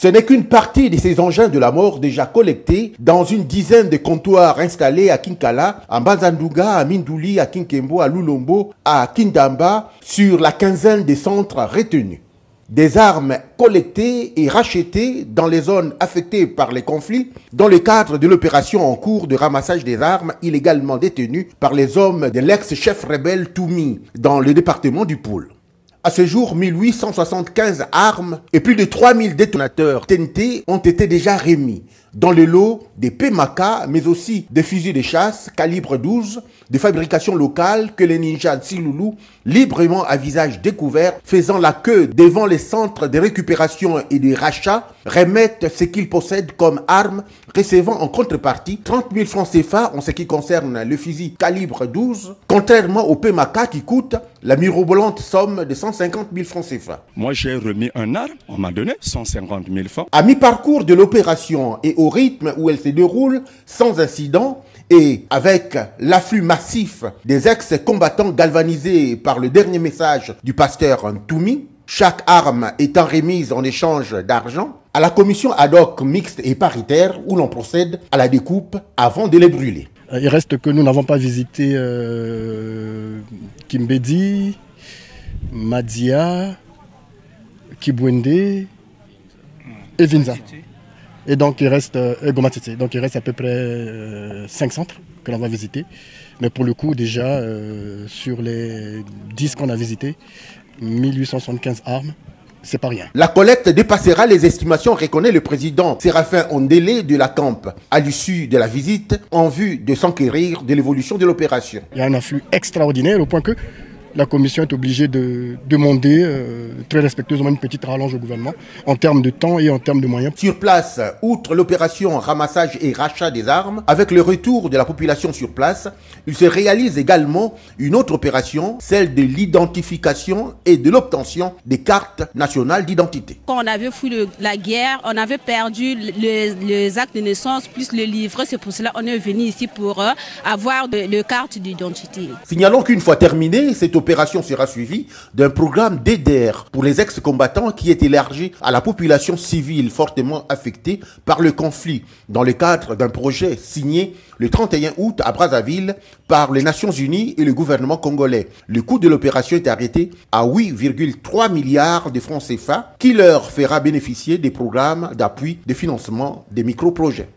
Ce n'est qu'une partie de ces engins de la mort déjà collectés dans une dizaine de comptoirs installés à Kinkala, à Mbanzandouga, à Mindouli, à Kinkembo, à Lulombo, à Kindamba, sur la quinzaine de centres retenus. Des armes collectées et rachetées dans les zones affectées par les conflits dans le cadre de l'opération en cours de ramassage des armes illégalement détenues par les hommes de l'ex-chef rebelle Toumi dans le département du Poul. À ce jour, 1875 armes et plus de 3000 détonateurs TNT ont été déjà remis dans le lot des PMACA, mais aussi des fusils de chasse calibre 12 de fabrication locale que les ninjas Tsiloulou, librement à visage découvert, faisant la queue devant les centres de récupération et de rachat, remettent ce qu'ils possèdent comme armes, recevant en contrepartie 30 000 francs CFA en ce qui concerne le fusil calibre 12, contrairement au PMACA qui coûte la mirobolante somme de 150 000 francs CFA. Moi, j'ai remis un arme, on m'a donné 150 000 francs. À mi-parcours de l'opération et au rythme où elle se déroule, sans incident, et avec l'afflux massif des ex-combattants galvanisés par le dernier message du pasteur Toumi, chaque arme étant remise en échange d'argent, à la commission ad hoc mixte et paritaire où l'on procède à la découpe avant de les brûler. Il reste que nous n'avons pas visité Kimbedi, Madia, Kibwende et Vinza. Et donc il reste Gomatete. Donc il reste à peu près 5 centres que l'on va visiter. Mais pour le coup, déjà, sur les 10 qu'on a visités, 1875 armes, c'est pas rien. La collecte dépassera les estimations, reconnaît le président Séraphin Ondélé de la Camp à l'issue de la visite en vue de s'enquérir de l'évolution de l'opération. Il y a un afflux extraordinaire au point que la commission est obligée de demander très respectueusement une petite rallonge au gouvernement en termes de temps et en termes de moyens. Sur place, outre l'opération ramassage et rachat des armes, avec le retour de la population sur place, il se réalise également une autre opération, celle de l'identification et de l'obtention des cartes nationales d'identité. Quand on avait fui la guerre, on avait perdu les actes de naissance plus le livret. C'est pour cela qu'on est venu ici pour avoir les cartes d'identité. Signalons qu'une fois terminée, cette opération sera suivie d'un programme d'aider pour les ex-combattants qui est élargi à la population civile fortement affectée par le conflit dans le cadre d'un projet signé le 31 août à Brazzaville par les Nations Unies et le gouvernement congolais. Le coût de l'opération est arrêté à 8,3 milliards de francs CFA qui leur fera bénéficier des programmes d'appui de financement des micro-projets.